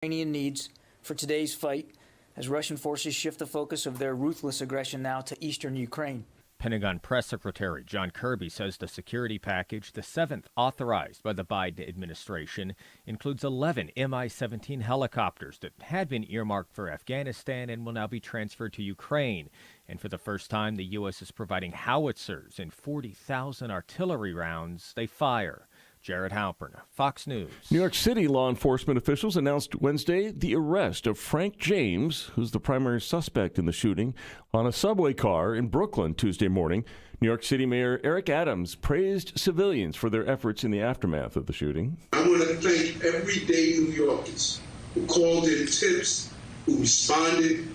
Ukrainian needs for today's fight as Russian forces shift the focus of their ruthless aggression now to eastern Ukraine. Pentagon Press Secretary John Kirby says the security package, the seventh authorized by the Biden administration, includes 11 Mi-17 helicopters that had been earmarked for Afghanistan and will now be transferred to Ukraine. And for the first time, the U.S. is providing howitzers and 40,000 artillery rounds they fire. Jared Halpern, Fox News. New York City law enforcement officials announced Wednesday the arrest of Frank James, who's the primary suspect in the shooting, on a subway car in Brooklyn Tuesday morning. New York City Mayor Eric Adams praised civilians for their efforts in the aftermath of the shooting. I want to thank everyday New Yorkers who called in tips, who responded,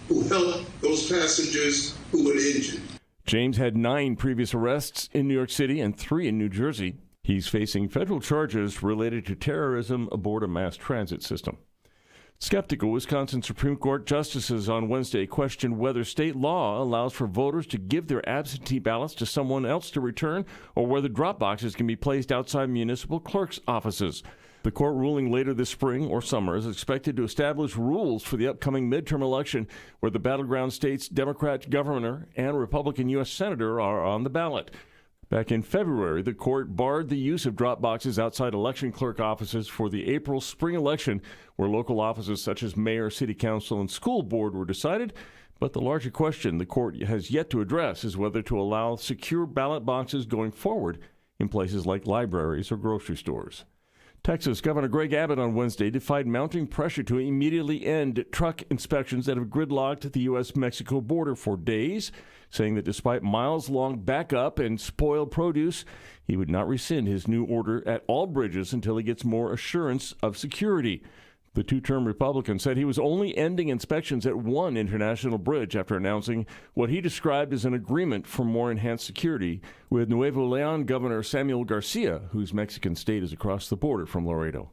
who helped those passengers who were injured. James had 9 previous arrests in New York City and 3 in New Jersey. He's facing federal charges related to terrorism aboard a mass transit system. Skeptical Wisconsin Supreme Court justices on Wednesday questioned whether state law allows for voters to give their absentee ballots to someone else to return, or whether drop boxes can be placed outside municipal clerks' offices. The court ruling later this spring or summer is expected to establish rules for the upcoming midterm election, where the battleground state's Democrat governor and Republican U.S. senator are on the ballot. Back in February, the court barred the use of drop boxes outside election clerk offices for the April spring election, where local offices such as mayor, city council, and school board were decided. But the larger question the court has yet to address is whether to allow secure ballot boxes going forward in places like libraries or grocery stores. Texas Governor Greg Abbott on Wednesday defied mounting pressure to immediately end truck inspections that have gridlocked the U.S.-Mexico border for days, saying that despite miles-long backup and spoiled produce, he would not rescind his new order at all bridges until he gets more assurance of security. The two-term Republican said he was only ending inspections at one international bridge after announcing what he described as an agreement for more enhanced security with Nuevo Leon Governor Samuel Garcia, whose Mexican state is across the border from Laredo.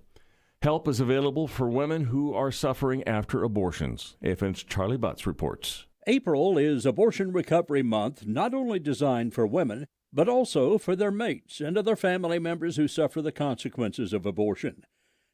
Help is available for women who are suffering after abortions. AFN's Charlie Butts reports. April is Abortion Recovery Month, not only designed for women, but also for their mates and other family members who suffer the consequences of abortion.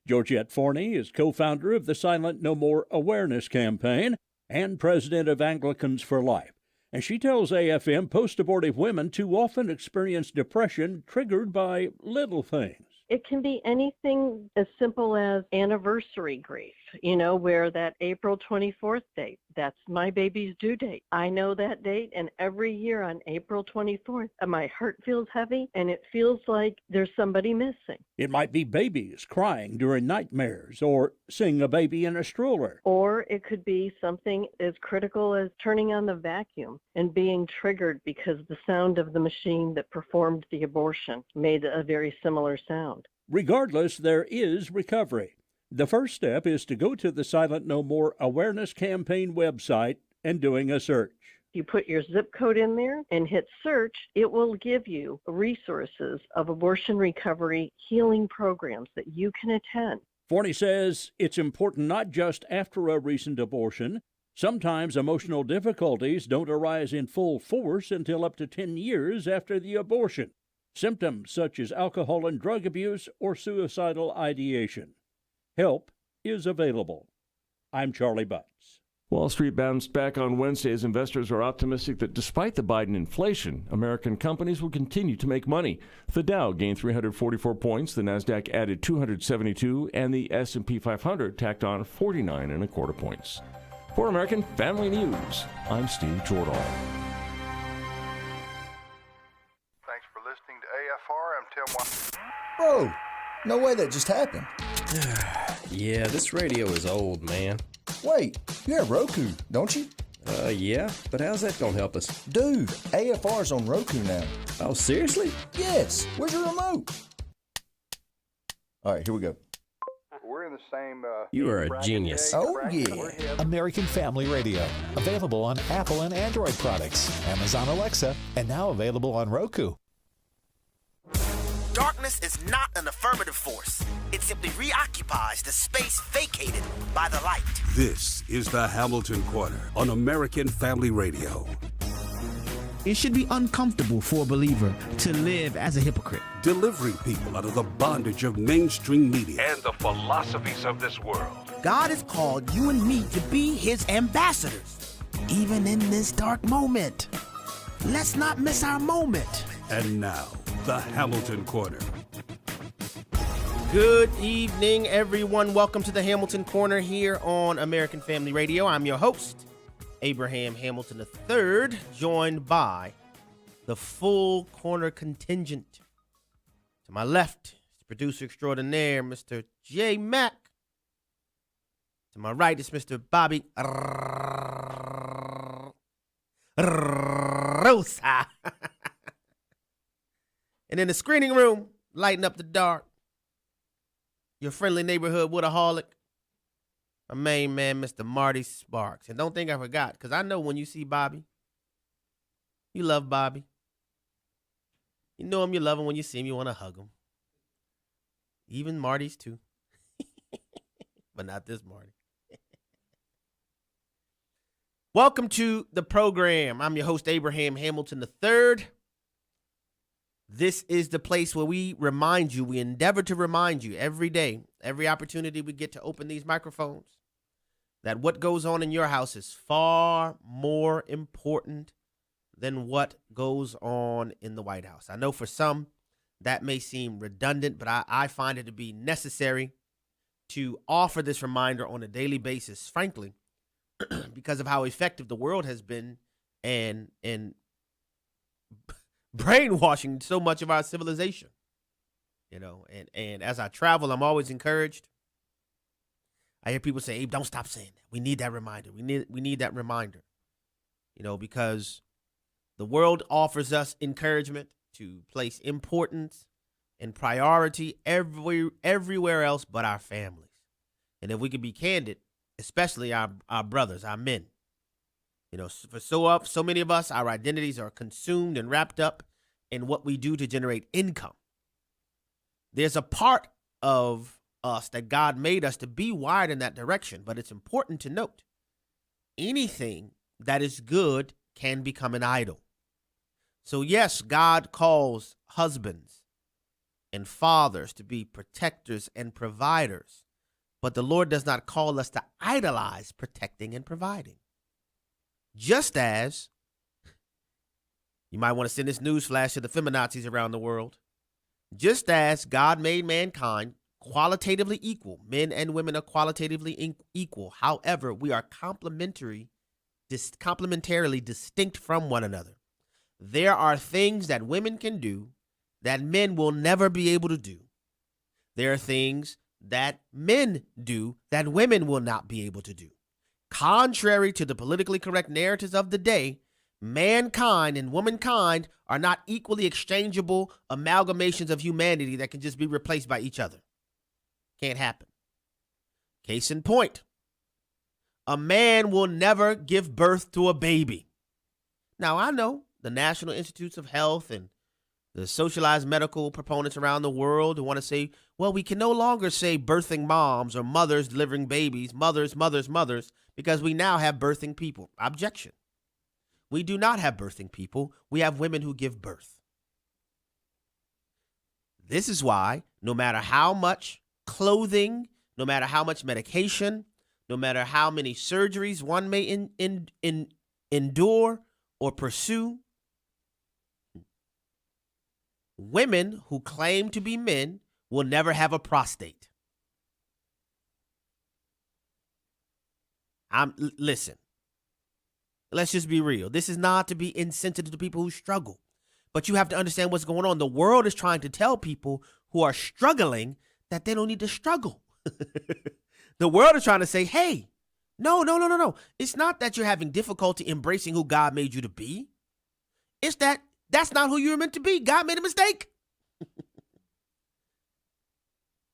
Georgette Forney is co-founder of the Silent No More Awareness Campaign and president of Anglicans for Life. And she tells AFM post-abortive women too often experience depression triggered by little things. It can be anything as simple as anniversary grief, where that April 24th date, that's my baby's due date. I know that date, and every year on April 24th, my heart feels heavy, and it feels like there's somebody missing. It might be babies crying during nightmares, or seeing a baby in a stroller. Or it could be something as critical as turning on the vacuum and being triggered because the sound of the machine that performed the abortion made a very similar sound. Regardless, there is recovery. The first step is to go to the Silent No More Awareness Campaign website and doing a search. You put your zip code in there and hit search, it will give you resources of abortion recovery healing programs that you can attend. Forney says it's important not just after a recent abortion. Sometimes emotional difficulties don't arise in full force until up to 10 years after the abortion. Symptoms such as alcohol and drug abuse or suicidal ideation. Help is available. I'm Charlie Butts. Wall Street bounced back on Wednesday as investors are optimistic that despite the Biden inflation, American companies will continue to make money. The Dow gained 344 points, the Nasdaq added 272, and the S&P 500 tacked on 49.25 points. For American Family News, I'm Steve Jordahl. Thanks for listening to AFR. I'm Tim White. Bro, no way that just happened. Yeah, this radio is old, man. Wait, you have Roku, don't you? Yeah, but how's that gonna help us? Dude, AFR's on Roku now. Oh, seriously? Yes, where's your remote? All right, here we go. We're in the same... You are a genius. Oh, yeah. American Family Radio. Available on Apple and Android products, Amazon Alexa, and now available on Roku. Darkness is not an affirmative force. It simply reoccupies the space vacated by the light. This is the Hamilton Corner on American Family Radio. It should be uncomfortable for a believer to live as a hypocrite. Delivering people out of the bondage of mainstream media and the philosophies of this world. God has called you and me to be his ambassadors, even in this dark moment. Let's not miss our moment. And now, the Hamilton Corner. Good evening, everyone. Welcome to the Hamilton Corner here on American Family Radio. I'm your host, Abraham Hamilton III, joined by the full corner contingent. To my left is producer extraordinaire, Mr. J. Mack. To my right is Mr. Bobby Rosa. And in the screening room, lighting up the dark, your friendly neighborhood Woodaholic, my main man, Mr. Marty Sparks. And don't think I forgot, because I know when you see Bobby, you love Bobby. You know him, you love him. When you see him, you want to hug him. Even Marty's too. But not this Marty. Welcome to the program. I'm your host, Abraham Hamilton III. This is the place where we remind you, we endeavor to remind you every day, every opportunity we get to open these microphones, that what goes on in your house is far more important than what goes on in the White House. I know for some that may seem redundant, but I find it to be necessary to offer this reminder on a daily basis, frankly, because of how effective the world has been and brainwashing so much of our civilization. You know, and as I travel, I'm always encouraged. I hear people say, Abe, don't stop saying that. We need that reminder. We need that reminder. You know, because the world offers us encouragement to place importance and priority everywhere else but our families. And if we could be candid, especially our brothers, our men. You know, for so many of us, our identities are consumed and wrapped up in what we do to generate income. There's a part of us that God made us to be wired in that direction, but it's important to note, anything that is good can become an idol. So yes, God calls husbands and fathers to be protectors and providers, but the Lord does not call us to idolize protecting and providing. Just as, you might want to send this news flash to the feminazis around the world, just as God made mankind qualitatively equal, men and women are qualitatively equal. However, we are complementarily distinct from one another. There are things that women can do that men will never be able to do. There are things that men do that women will not be able to do. Contrary to the politically correct narratives of the day, mankind and womankind are not equally exchangeable amalgamations of humanity that can just be replaced by each other. Can't happen. Case in point, a man will never give birth to a baby. Now, I know the National Institutes of Health and the socialized medical proponents around the world who want to say, well, we can no longer say birthing moms or mothers delivering babies, mothers, because we now have birthing people. Objection. We do not have birthing people. We have women who give birth. This is why no matter how much clothing, no matter how much medication, no matter how many surgeries one may endure or pursue, women who claim to be men will never have a prostate. Listen, let's just be real. This is not to be insensitive to people who struggle, but you have to understand what's going on. The world is trying to tell people who are struggling that they don't need to struggle. The world is trying to say, hey, no. It's not that you're having difficulty embracing who God made you to be. It's that that's not who you were meant to be. God made a mistake.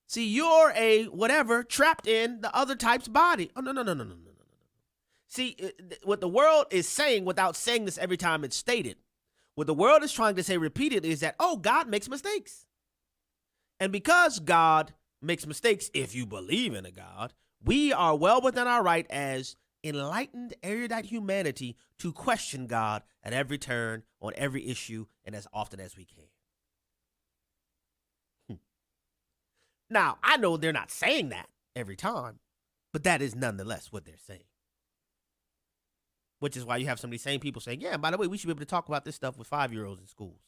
See, you're a whatever trapped in the other type's body. Oh, no. See, what the world is saying without saying this every time it's stated, what the world is trying to say repeatedly is that, oh, God makes mistakes. And because God makes mistakes, if you believe in a God, we are well within our right as enlightened, erudite humanity to question God at every turn, on every issue, and as often as we can. Now, I know they're not saying that every time, but that is nonetheless what they're saying. Which is why you have some of these same people saying, yeah, by the way, we should be able to talk about this stuff with 5-year-olds in schools.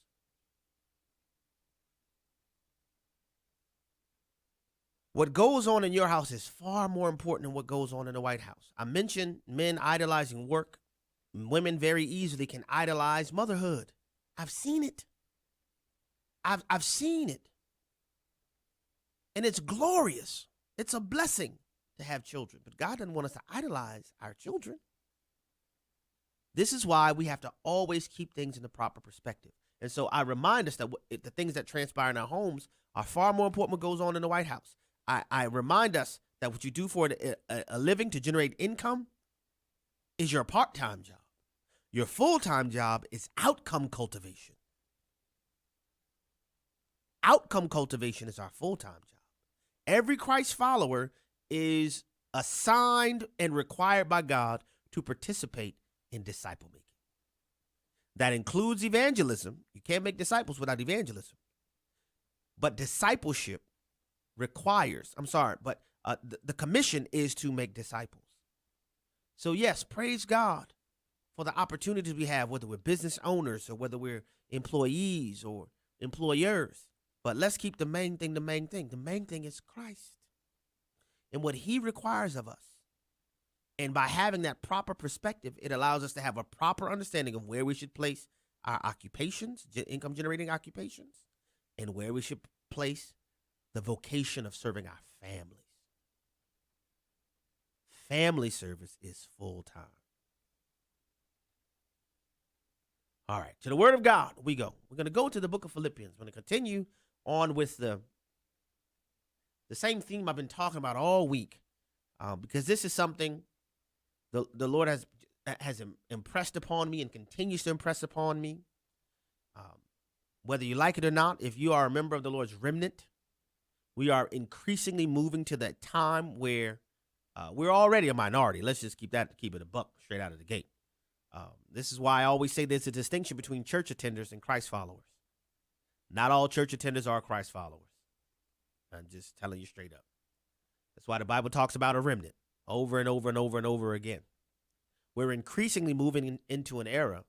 What goes on in your house is far more important than what goes on in the White House. I mentioned men idolizing work. Women very easily can idolize motherhood. I've seen it. I've seen it. And it's glorious. It's a blessing to have children. But God doesn't want us to idolize our children. This is why we have to always keep things in the proper perspective. And so I remind us that the things that transpire in our homes are far more important than what goes on in the White House. I remind us that what you do for a living to generate income is your part-time job. Your full-time job is outcome cultivation. Outcome cultivation is our full-time job. Every Christ follower is assigned and required by God to participate in disciple making. That includes evangelism. You can't make disciples without evangelism. But discipleship requires, the commission is to make disciples. So yes, praise God for the opportunities we have, whether we're business owners or whether we're employees or employers. But let's keep the main thing the main thing. The main thing is Christ and what he requires of us. And by having that proper perspective, it allows us to have a proper understanding of where we should place our occupations, income-generating occupations, and where we should place the vocation of serving our families. Family service is full-time. All right, to the Word of God we go. We're going to go to the book of Philippians. We're going to continue on with the same theme I've been talking about all week, because this is something the Lord has impressed upon me and continues to impress upon me. Whether you like it or not, if you are a member of the Lord's remnant, we are increasingly moving to that time where we're already a minority. Let's just keep it a buck straight out of the gate. This is why I always say there's a distinction between church attenders and Christ followers. Not all church attenders are Christ followers. I'm just telling you straight up. That's why the Bible talks about a remnant over and over and over and over again. We're increasingly moving into an era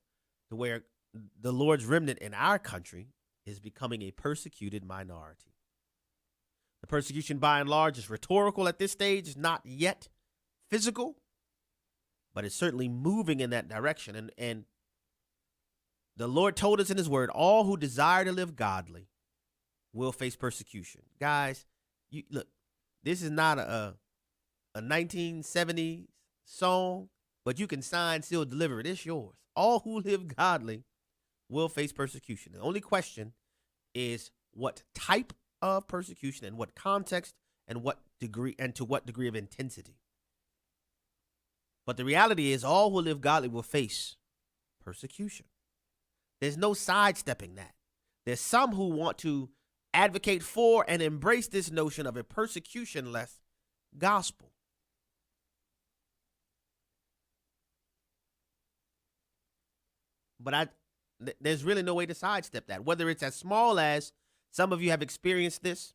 to where the Lord's remnant in our country is becoming a persecuted minority. The persecution, by and large, is rhetorical at this stage. It's not yet physical, but it's certainly moving in that direction. And the Lord told us in his word, all who desire to live godly will face persecution. Guys, look, this is not a 1970s song, but you can sign, seal, deliver it. It's yours. All who live godly will face persecution. The only question is what type of persecution and what context and what degree and to what degree of intensity. But the reality is all who live godly will face persecution. There's no sidestepping that. There's some who want to advocate for and embrace this notion of a persecution-less gospel. But there's really no way to sidestep that, whether it's as small as some of you have experienced this,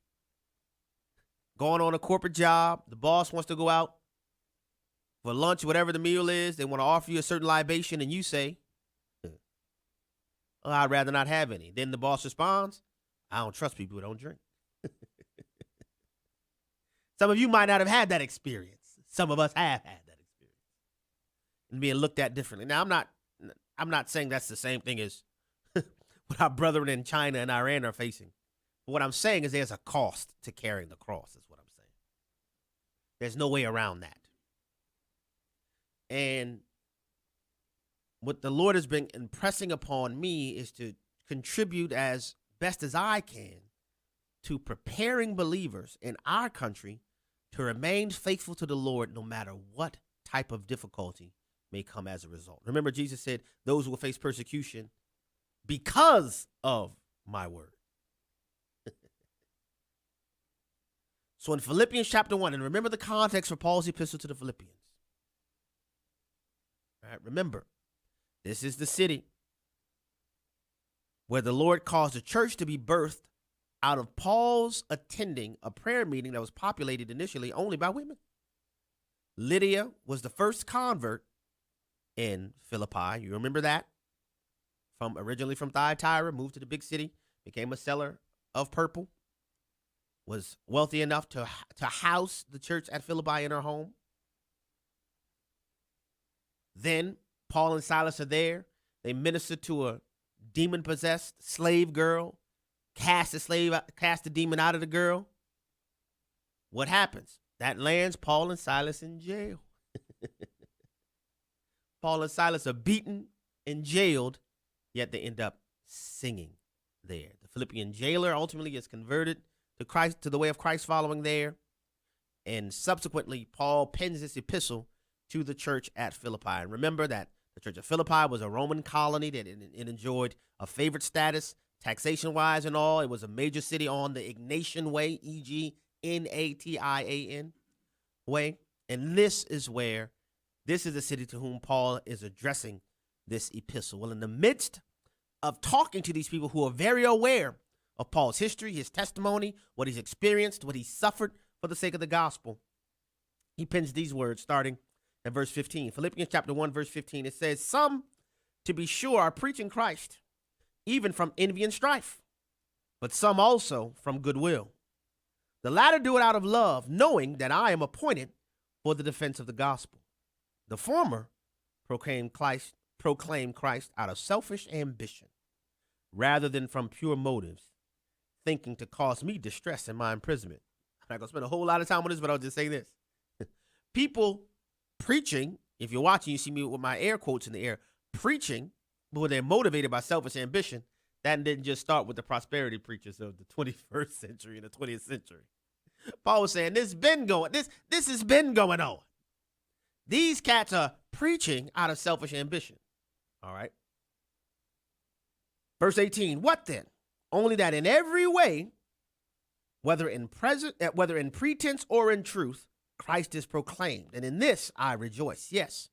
going on a corporate job, the boss wants to go out for lunch, whatever the meal is, they want to offer you a certain libation, and you say, oh, I'd rather not have any. Then the boss responds, I don't trust people who don't drink. Some of you might not have had that experience. Some of us have had that experience and being looked at differently. Now, I'm not saying that's the same thing as what our brethren in China and Iran are facing. But what I'm saying is there's a cost to carrying the cross, is what I'm saying. There's no way around that. And what the Lord has been impressing upon me is to contribute as best as I can to preparing believers in our country to remain faithful to the Lord no matter what type of difficulty may come as a result. Remember, Jesus said, those who will face persecution because of my word. So in Philippians chapter 1, and remember the context for Paul's epistle to the Philippians. All right, remember, this is the city where the Lord caused the church to be birthed out of Paul's attending a prayer meeting that was populated initially only by women. Lydia was the first convert in Philippi. You remember that? Originally from Thyatira, moved to the big city, became a seller of purple, was wealthy enough to house the church at Philippi in her home. Then Paul and Silas are there. They minister to a demon-possessed slave girl, cast the demon out of the girl. What happens? That lands Paul and Silas in jail. Paul and Silas are beaten and jailed, yet they end up singing there. The Philippian jailer ultimately is converted to Christ, to the way of Christ following there. And subsequently, Paul pens this epistle to the church at Philippi. And remember that the church of Philippi was a Roman colony, that it enjoyed a favored status, taxation-wise and all. It was a major city on the Ignatian way, E-G-N-A-T-I-A-N way. And this is the city to whom Paul is addressing this epistle. Well, in the midst of talking to these people who are very aware of Paul's history, his testimony, what he's experienced, what he suffered for the sake of the gospel, he pens these words starting at verse 15. Philippians chapter 1, verse 15, it says, "Some, to be sure, are preaching Christ, even from envy and strife, but some also from goodwill. The latter do it out of love, knowing that I am appointed for the defense of the gospel. The former proclaim Christ out of selfish ambition, rather than from pure motives, thinking to cause me distress in my imprisonment." I'm not going to spend a whole lot of time on this, but I'll just say this. People preaching, if you're watching, you see me with my air quotes in the air, preaching, but when they're motivated by selfish ambition, that didn't just start with the prosperity preachers of the 21st century and the 20th century. Paul was saying this has been going on. These cats are preaching out of selfish ambition. All right. Verse 18, "What then? Only that in every way, whether in pretense or in truth, Christ is proclaimed. And in this I rejoice. Yes,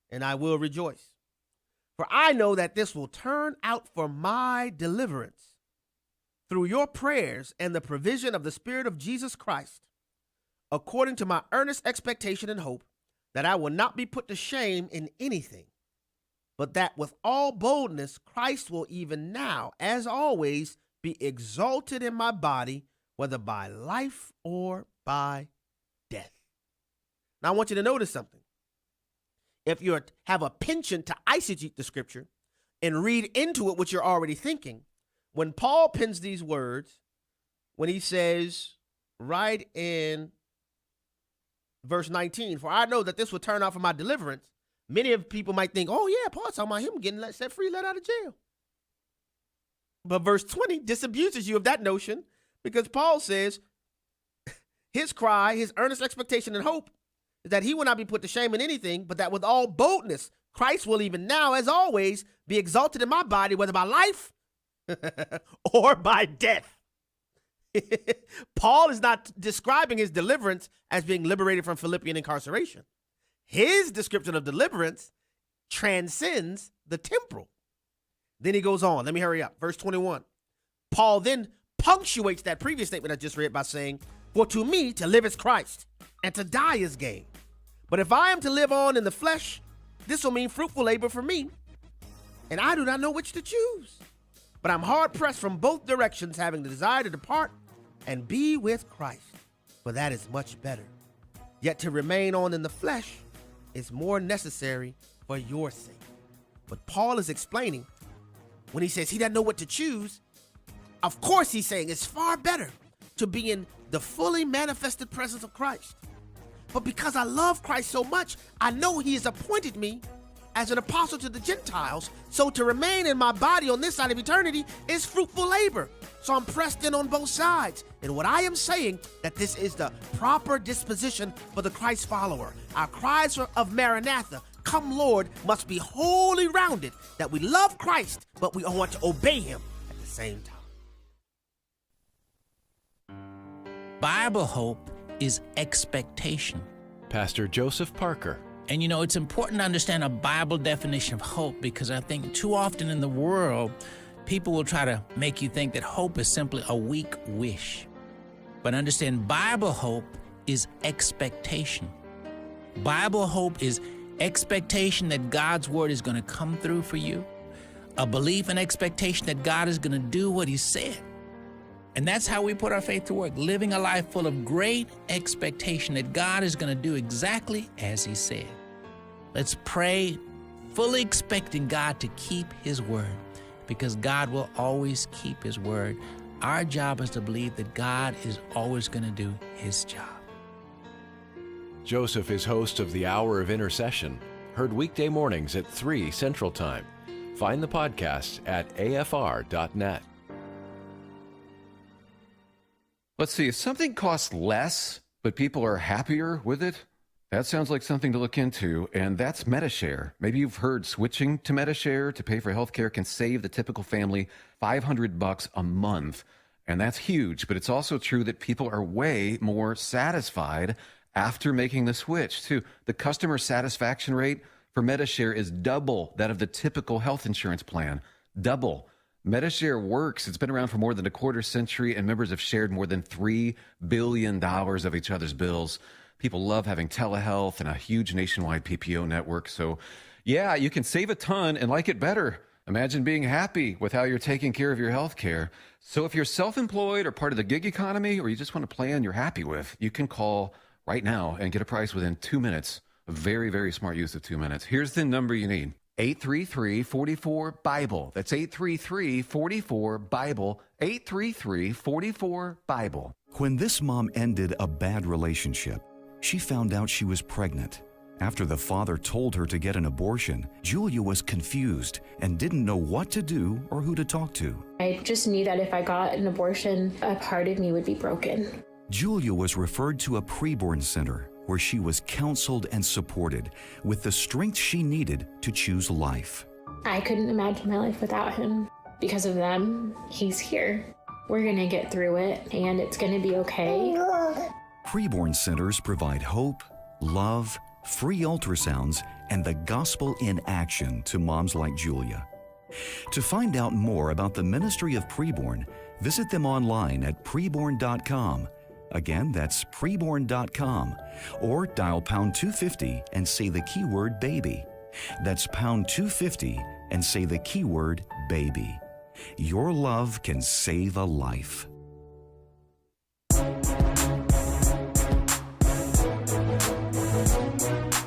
and I will rejoice. For I know that this will turn out for my deliverance through your prayers and the provision of the Spirit of Jesus Christ, according to my earnest expectation and hope, that I will not be put to shame in anything, but that with all boldness Christ will even now, as always, be exalted in my body, whether by life or by death." Now, I want you to notice something. If you have a penchant to eisegete the scripture and read into it what you're already thinking, when Paul pens these words, when he says, right in verse 19, "For I know that this will turn out for my deliverance," many of people might think, oh, yeah, Paul's talking about him getting set free, let out of jail. But verse 20 disabuses you of that notion, because Paul says his cry, his earnest expectation and hope is that he will not be put to shame in anything, but that with all boldness, Christ will even now, as always, be exalted in my body, whether by life or by death. Paul is not describing his deliverance as being liberated from Philippian incarceration. His description of deliverance transcends the temporal. Then he goes on. Let me hurry up. Verse 21. Paul then punctuates that previous statement I just read by saying, "For to me to live is Christ, and to die is gain. But if I am to live on in the flesh, this will mean fruitful labor for me, and I do not know which to choose. But I'm hard pressed from both directions, having the desire to depart and be with Christ, for that is much better. Yet to remain on in the flesh is more necessary for your sake." But Paul is explaining when he says he doesn't know what to choose. Of course, he's saying it's far better to be in the fully manifested presence of Christ. But because I love Christ so much, I know he has appointed me as an apostle to the Gentiles. So to remain in my body on this side of eternity is fruitful labor. So I'm pressed in on both sides. And what I am saying, that this is the proper disposition for the Christ follower. Our cries of Maranatha, "Come Lord," must be wholly rounded, that we love Christ, but we want to obey him at the same time. Bible hope is expectation. Pastor Joseph Parker. And you know, it's important to understand a Bible definition of hope, because I think too often in the world, people will try to make you think that hope is simply a weak wish. But understand, Bible hope is expectation. Bible hope is expectation that God's word is going to come through for you, a belief and expectation that God is going to do what he said. And that's how we put our faith to work, living a life full of great expectation that God is going to do exactly as he said. Let's pray, fully expecting God to keep his word, because God will always keep his word. Our job is to believe that God is always going to do his job. Joseph is host of the Hour of Intercession, heard weekday mornings at 3 Central Time. Find the podcast at afr.net. Let's see, if something costs less, but people are happier with it, that sounds like something to look into, and that's MediShare. Maybe you've heard switching to MediShare to pay for healthcare can save the typical family $500 a month, and that's huge, but it's also true that people are way more satisfied after making the switch, too. The customer satisfaction rate for MediShare is double that of the typical health insurance plan. Double. MediShare works. It's been around for more than a quarter century, and members have shared more than $3 billion of each other's bills. People love having telehealth and a huge nationwide PPO network. So, yeah, you can save a ton and like it better. Imagine being happy with how you're taking care of your health care. So if you're self-employed or part of the gig economy, or you just want a plan you're happy with, you can call right now and get a price within 2 minutes. A very, very smart use of 2 minutes. Here's the number you need. 833-44-BIBLE. That's 833-44-BIBLE. 833-44-BIBLE. When this mom ended a bad relationship, she found out she was pregnant. After the father told her to get an abortion, Julia was confused and didn't know what to do or who to talk to. I just knew that if I got an abortion, a part of me would be broken. Julia was referred to a preborn center where she was counseled and supported with the strength she needed to choose life. I couldn't imagine my life without him. Because of them, he's here. We're going to get through it, and it's going to be okay. Preborn centers provide hope, love, free ultrasounds, and the gospel in action to moms like Julia. To find out more about the ministry of Preborn, visit them online at preborn.com. Again, that's preborn.com, or dial pound 250 and say the keyword baby. That's pound 250 and say the keyword baby. Your love can save a life.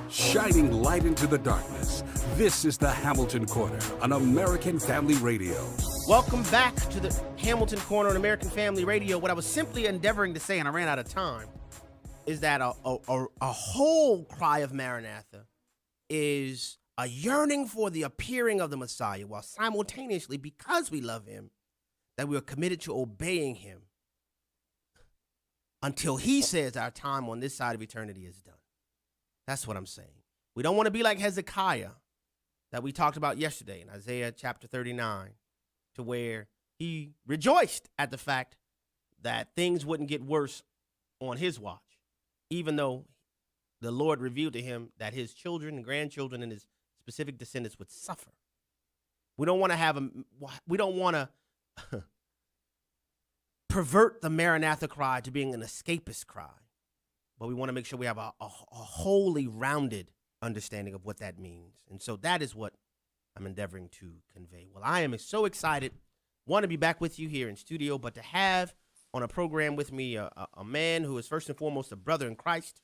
Shining light into the darkness. This is the Hamilton Corner on American Family Radio. Welcome back to the Hamilton Corner on American Family Radio. What I was simply endeavoring to say, and I ran out of time, is that a whole cry of Maranatha is a yearning for the appearing of the Messiah, while simultaneously, because we love him, that we are committed to obeying him until he says our time on this side of eternity is done. That's what I'm saying. We don't want to be like Hezekiah that we talked about yesterday in Isaiah chapter 39, to where he rejoiced at the fact that things wouldn't get worse on his watch, even though the Lord revealed to him that his children and grandchildren and his specific descendants would suffer. We don't want to pervert the Maranatha cry to being an escapist cry, but we want to make sure we have a wholly rounded understanding of what that means. And so that is what I'm endeavoring to convey. Well, I am so excited, want to be back with you here in studio, but to have on a program with me a man who is first and foremost a brother in Christ.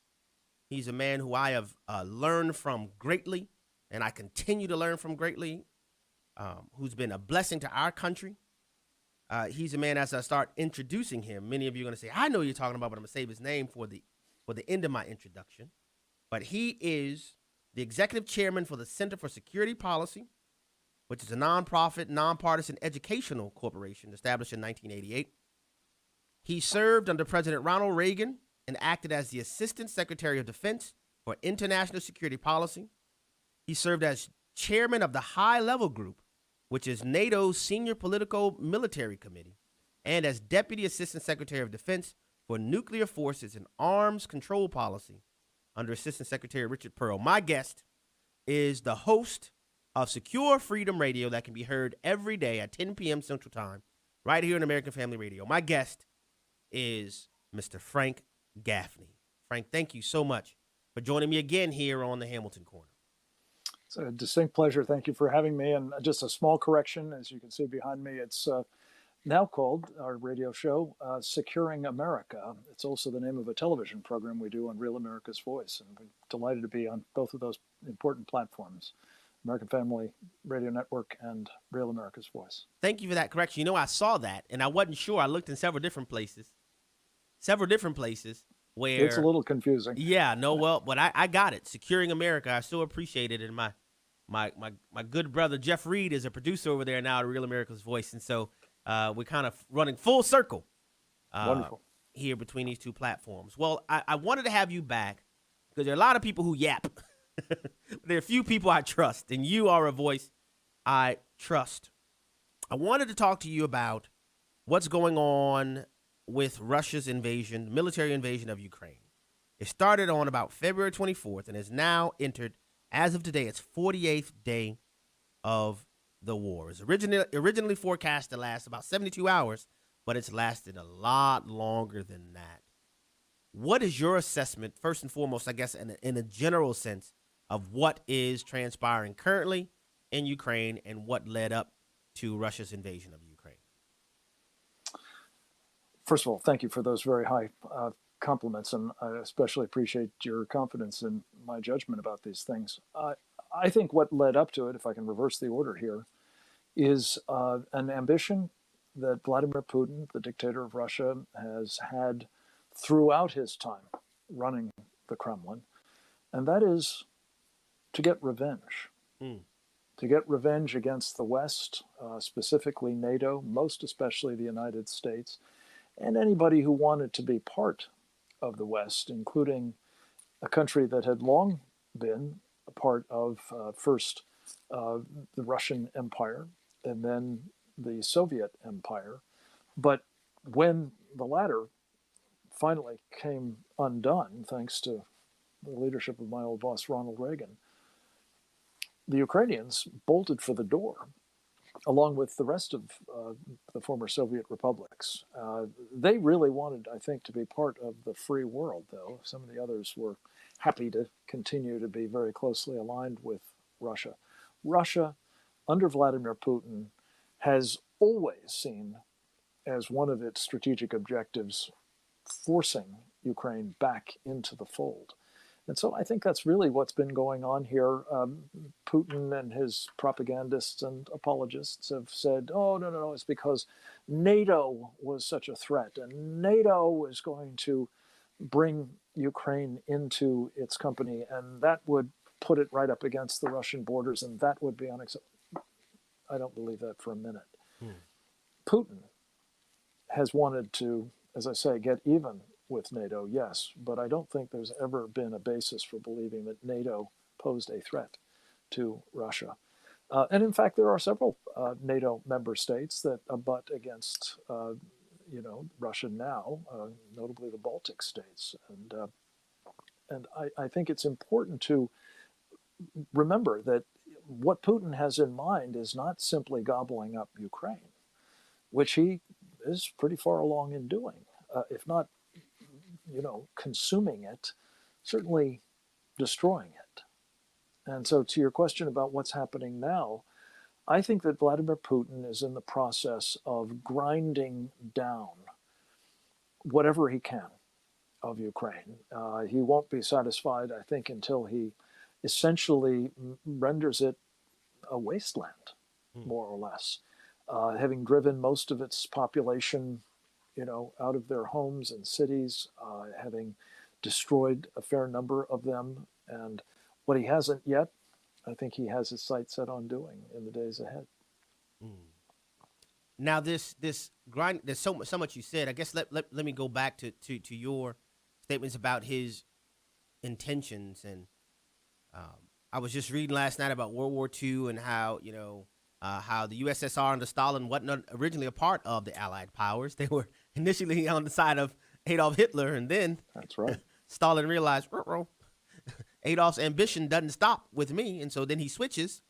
He's a man who I have learned from greatly, and I continue to learn from greatly, who's been a blessing to our country. He's a man, as I start introducing him, many of you are going to say, I know who you're talking about, but I'm going to save his name for the end of my introduction. But he is the executive chairman for the Center for Security Policy, which is a nonprofit, nonpartisan educational corporation established in 1988. He served under President Ronald Reagan and acted as the Assistant Secretary of Defense for International Security Policy. He served as chairman of the High Level Group, which is NATO's senior political military committee, and as Deputy Assistant Secretary of Defense for Nuclear Forces and Arms Control Policy under Assistant Secretary Richard Pearl. My guest is the host of Secure Freedom Radio that can be heard every day at 10 p.m. Central Time, right here on American Family Radio. My guest is Mr. Frank Gaffney. Frank, thank you so much for joining me again here on the Hamilton Corner. It's a distinct pleasure. Thank you for having me. And just a small correction, as you can see behind me, it's now called, our radio show, Securing America. It's also the name of a television program we do on Real America's Voice. And we're delighted to be on both of those important platforms, American Family Radio Network and Real America's Voice. Thank you for that correction. You know, I saw that, and I wasn't sure. I looked in several different places where... It's a little confusing. Yeah, no, well, but I got it. Securing America. I so appreciate it. And my good brother, Jeff Reed, is a producer over there now at Real America's Voice. And so we're kind of running full circle here between these two platforms. Well, I wanted to have you back because there are a lot of people who yap. There are a few people I trust, and you are a voice I trust. I wanted to talk to you about what's going on with Russia's military invasion of Ukraine. It started on about February 24th and has now entered, as of today, its 48th day of the war. It was originally forecast to last about 72 hours, but it's lasted a lot longer than that. What is your assessment, first and foremost, I guess, in a general sense, of what is transpiring currently in Ukraine and what led up to Russia's invasion of Ukraine? First of all, thank you for those very high compliments, and I especially appreciate your confidence in my judgment about these things. I think what led up to it, if I can reverse the order here, is an ambition that Vladimir Putin, the dictator of Russia, has had throughout his time running the Kremlin, and that is to get revenge. To get revenge against the West, specifically NATO, most especially the United States, and anybody who wanted to be part of the West, including a country that had long been a part of first the Russian Empire and then the Soviet Empire. But when the latter finally came undone, thanks to the leadership of my old boss, Ronald Reagan, the Ukrainians bolted for the door, along with the rest of the former Soviet republics. They really wanted, I think, to be part of the free world, though. Some of the others were happy to continue to be very closely aligned with Russia. Russia, under Vladimir Putin, has always seen as one of its strategic objectives forcing Ukraine back into the fold. And so I think that's really what's been going on here. Putin and his propagandists and apologists have said, oh, no, it's because NATO was such a threat, and NATO was going to bring Ukraine into its company, and that would put it right up against the Russian borders, and that would be unacceptable. I don't believe that for a minute. Putin has wanted to, as I say, get even with NATO, yes, but I don't think there's ever been a basis for believing that NATO posed a threat to Russia. And in fact, there are several NATO member states that abut against, Russia now, notably the Baltic states. And I think it's important to remember that what Putin has in mind is not simply gobbling up Ukraine, which he is pretty far along in doing, if not consuming it, certainly destroying it. And so to your question about what's happening now, I think that Vladimir Putin is in the process of grinding down whatever he can of Ukraine. He won't be satisfied, I think, until he essentially renders it a wasteland, more or less, having driven most of its population out of their homes and cities, having destroyed a fair number of them. And what he hasn't yet, I think he has his sights set on doing in the days ahead. Now, this grind, there's so much you said. I guess let me go back to your statements about his intentions. And I was just reading last night about World War II and how the USSR under Stalin wasn't originally a part of the Allied powers. They were initially on the side of Adolf Hitler, and then that's right. Stalin realized, Adolf's ambition doesn't stop with me, and so then he switches.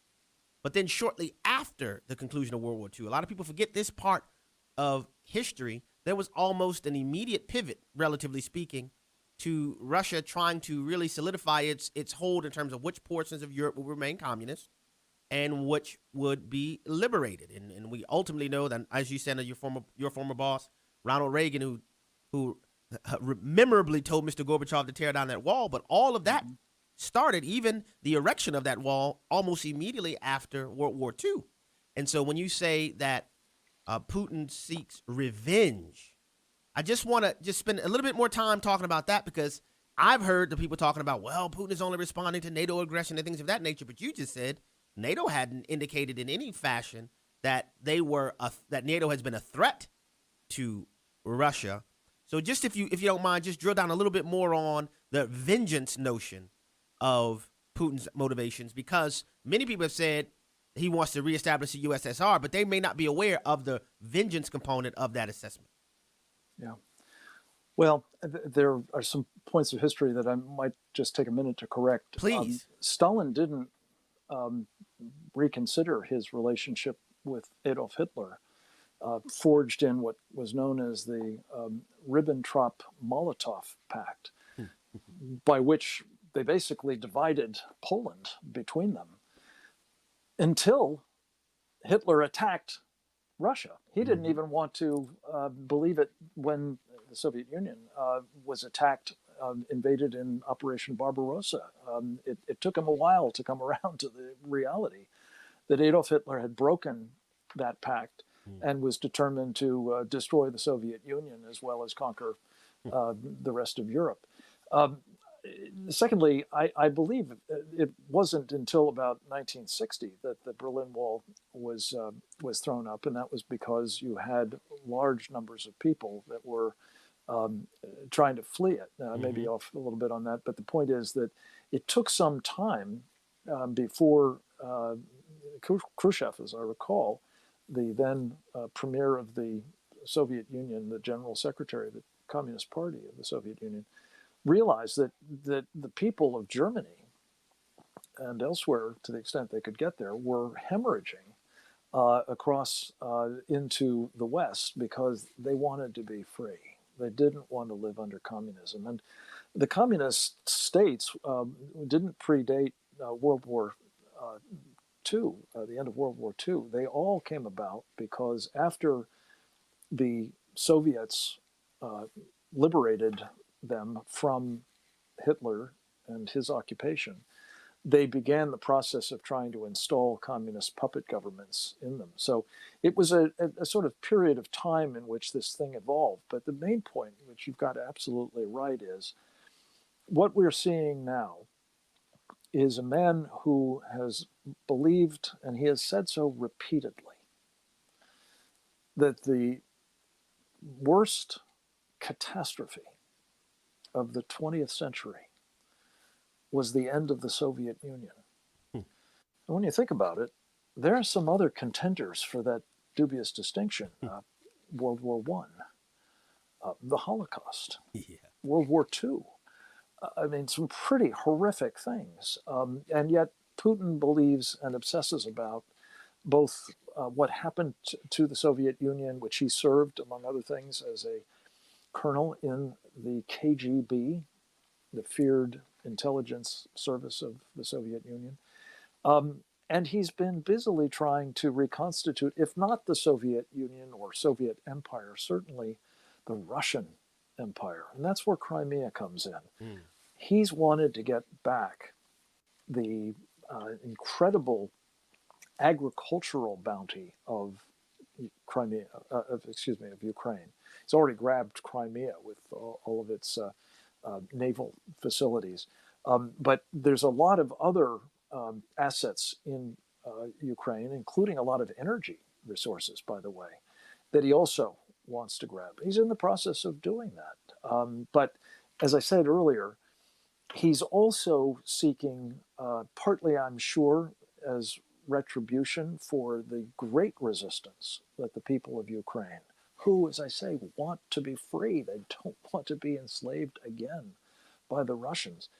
But then shortly after the conclusion of World War II, a lot of people forget this part of history. There was almost an immediate pivot, relatively speaking, to Russia trying to really solidify its hold in terms of which portions of Europe would remain communist and which would be liberated. And we ultimately know that, as you said, your former boss, Ronald Reagan, who memorably told Mr. Gorbachev to tear down that wall, but all of that started, even the erection of that wall, almost immediately after World War II. And so when you say that Putin seeks revenge, I just want to spend a little bit more time talking about that, because I've heard the people talking about, well, Putin is only responding to NATO aggression and things of that nature. But you just said NATO hadn't indicated in any fashion that that NATO has been a threat to Russia. So just if you don't mind, just drill down a little bit more on the vengeance notion of Putin's motivations, because many people have said he wants to reestablish the USSR, but they may not be aware of the vengeance component of that assessment. Yeah. Well, there are some points of history that I might just take a minute to correct. Please. Stalin didn't reconsider his relationship with Adolf Hitler, forged in what was known as the Ribbentrop-Molotov Pact, by which they basically divided Poland between them until Hitler attacked Russia. He didn't even want to believe it when the Soviet Union was attacked, invaded in Operation Barbarossa. It took him a while to come around to the reality that Adolf Hitler had broken that pact and was determined to destroy the Soviet Union as well as conquer the rest of Europe. Secondly, I believe it wasn't until about 1960 that the Berlin Wall was thrown up, and that was because you had large numbers of people that were trying to flee it. Maybe off a little bit on that, but the point is that it took some time before Khrushchev, as I recall, the then premier of the Soviet Union, the general secretary of the Communist Party of the Soviet Union, realized that the people of Germany and elsewhere, to the extent they could get there, were hemorrhaging across into the West because they wanted to be free. They didn't want to live under communism. And the communist states didn't predate World War II, the end of World War II. They all came about because after the Soviets liberated them from Hitler and his occupation, they began the process of trying to install communist puppet governments in them. So it was a sort of period of time in which this thing evolved. But the main point, which you've got absolutely right, is what we're seeing now is a man who has believed, and he has said so repeatedly, that the worst catastrophe of the 20th century was the end of the Soviet Union. And when you think about it, there are some other contenders for that dubious distinction. World War I, the Holocaust, World War II. I mean, some pretty horrific things. And yet Putin believes and obsesses about both what happened to the Soviet Union, which he served, among other things, as a colonel in the KGB, the feared intelligence service of the Soviet Union. And he's been busily trying to reconstitute, if not the Soviet Union or Soviet Empire, certainly the Russian Empire. And that's where Crimea comes in. He's wanted to get back the incredible agricultural bounty of Crimea, of Ukraine. He's already grabbed Crimea with all of its naval facilities. But there's a lot of other assets in Ukraine, including a lot of energy resources, by the way, that he also wants to grab. He's in the process of doing that. But as I said earlier, he's also seeking, partly, I'm sure, as retribution for the great resistance that the people of Ukraine, who, as I say, want to be free, they don't want to be enslaved again by the Russians.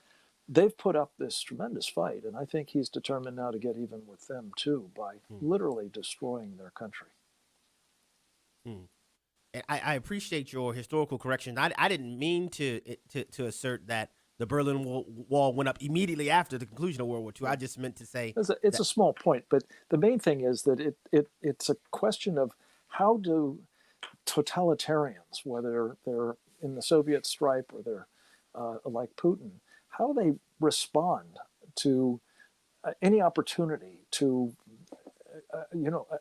they've put up this tremendous fight, and I think he's determined now to get even with them too by literally destroying their country. I appreciate your historical correction. I didn't mean to assert that the Berlin Wall went up immediately after the conclusion of World War II. I just meant to say it's a small point, but the main thing is that it's a question of how do totalitarians, whether they're in the Soviet stripe or they're like Putin, how they respond to any opportunity to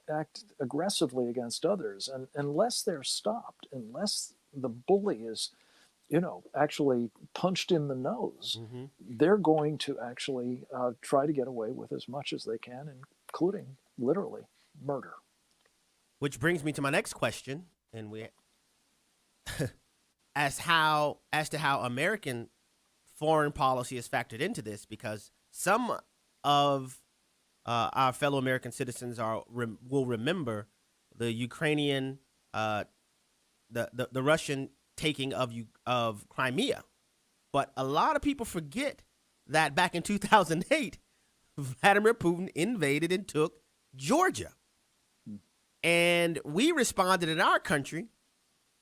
act aggressively against others, and unless they're stopped, unless the bully is actually punched in the nose, they're going to actually try to get away with as much as they can, including literally murder. Which brings me to my next question, and we as to how American foreign policy is factored into this, because some of our fellow American citizens will remember the Ukrainian, the Russian taking of Crimea, but a lot of people forget that back in 2008, Vladimir Putin invaded and took Georgia, and we responded in our country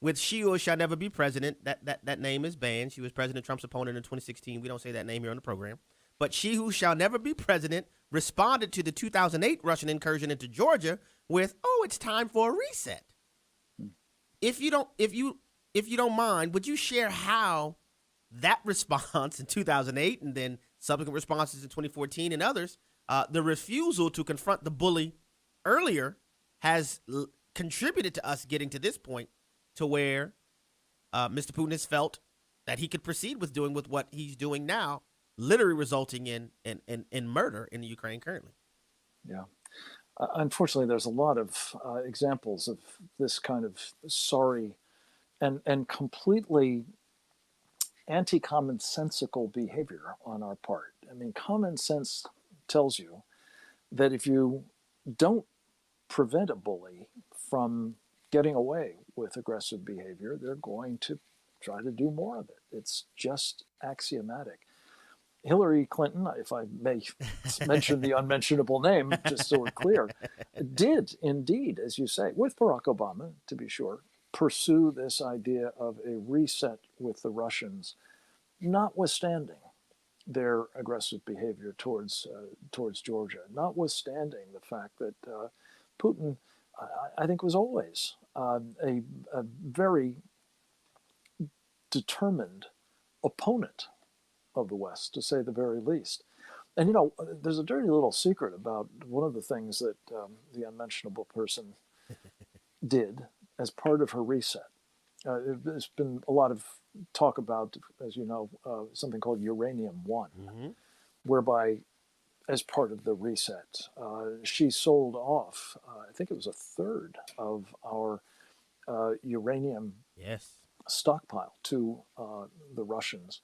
with "She who shall never be president." That name is banned. She was President Trump's opponent in 2016. We don't say that name here on the program. But "She who shall never be president" responded to the 2008 Russian incursion into Georgia with, "Oh, it's time for a reset." If you don't mind, would you share how that response in 2008 and then subsequent responses in 2014 and others, the refusal to confront the bully earlier has contributed to us getting to this point to where Mr. Putin has felt that he could proceed with what he's doing now, literally resulting in murder in the Ukraine currently? Yeah. Unfortunately, there's a lot of examples of this kind of sorry and completely anti-commonsensical behavior on our part. I mean, common sense tells you that if you don't prevent a bully from getting away with aggressive behavior, they're going to try to do more of it. It's just axiomatic. Hillary Clinton, if I may mention the unmentionable name, just so we're clear, did indeed, as you say, with Barack Obama, to be sure, pursue this idea of a reset with the Russians, notwithstanding their aggressive behavior towards Georgia, notwithstanding the fact that Putin, I think, was always a very determined opponent of the West, to say the very least. And, there's a dirty little secret about one of the things that the unmentionable person did as part of her reset. There's been a lot of talk about, as you know, something called uranium-1, whereby, as part of the reset, she sold off, I think it was a third of our uranium stockpile to the Russians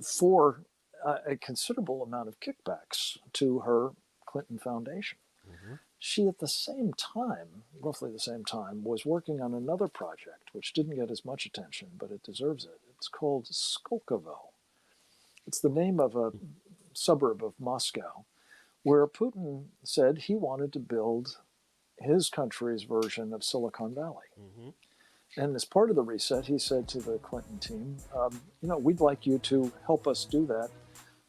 for a considerable amount of kickbacks to her Clinton Foundation. She, at the same time, roughly the same time, was working on another project which didn't get as much attention, but it deserves it. It's called Skolkovo. It's the name of a suburb of Moscow, where Putin said he wanted to build his country's version of Silicon Valley. And as part of the reset, he said to the Clinton team, we'd like you to help us do that.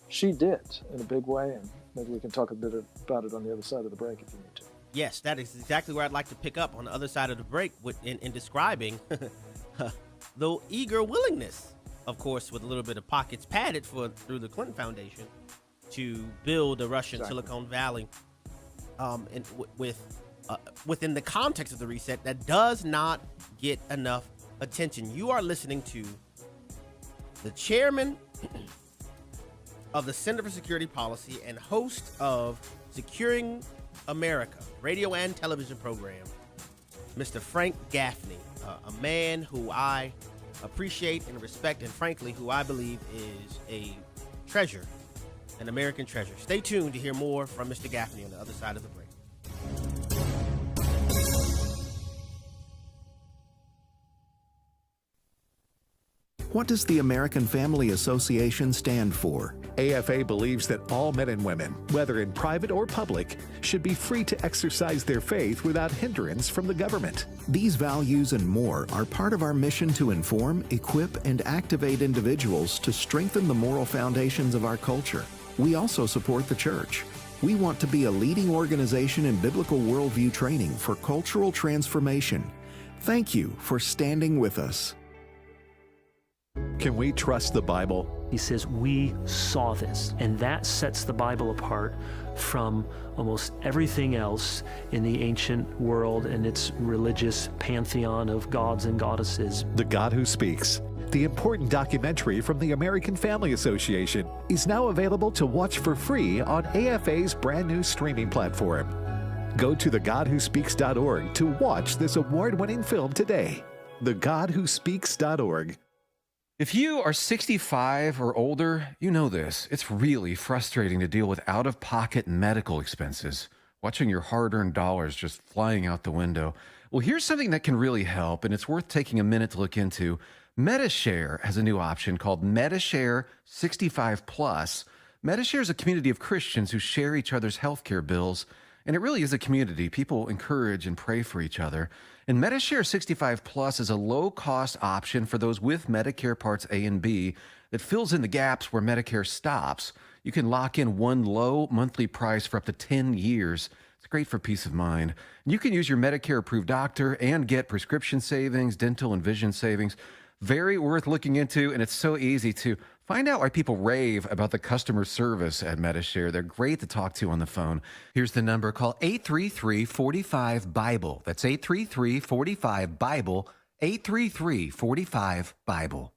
She did, in a big way, and maybe we can talk a bit about it on the other side of the break if you need to. Yes, that is exactly where I'd like to pick up, on the other side of the break, in describing the eager willingness, of course, with a little bit of pockets padded through the Clinton Foundation, to build a Russian Silicon Valley, and within the context of the reset that does not get enough attention. You are listening to the chairman of the Center for Security Policy and host of Securing America radio and television program, Mr. Frank Gaffney, a man who I appreciate and respect, and frankly, who I believe is a treasure, an American treasure. Stay tuned to hear more from Mr. Gaffney on the other side of the break. What does the American Family Association stand for? AFA believes that all men and women, whether in private or public, should be free to exercise their faith without hindrance from the government. These values and more are part of our mission to inform, equip, and activate individuals to strengthen the moral foundations of our culture. We also support the church. We want to be a leading organization in biblical worldview training for cultural transformation. Thank you for standing with us. Can we trust the Bible? He says, we saw this, and that sets the Bible apart from almost everything else in the ancient world and its religious pantheon of gods and goddesses. The God Who Speaks, the important documentary from the American Family Association, is now available to watch for free on AFA's brand new streaming platform. Go to thegodwhospeaks.org to watch this award-winning film today. thegodwhospeaks.org. If you are 65 or older, you know this. It's really frustrating to deal with out-of-pocket medical expenses, watching your hard-earned dollars just flying out the window. Well, here's something that can really help, and it's worth taking a minute to look into. Medishare has a new option called Medishare 65 Plus. Medishare is a community of Christians who share each other's healthcare bills, and it really is a community. People encourage and pray for each other. And Medishare 65 Plus is a low-cost option for those with Medicare Parts A and B that fills in the gaps where Medicare stops. You can lock in one low monthly price for up to 10 years. It's great for peace of mind. And you can use your Medicare-approved doctor and get prescription savings, dental and vision savings. Very worth looking into, and it's so easy to find out why people rave about the customer service at Medishare. They're great to talk to on the phone. Here's the number. Call 833-45-BIBLE. That's 833-45-BIBLE, 833-45-BIBLE.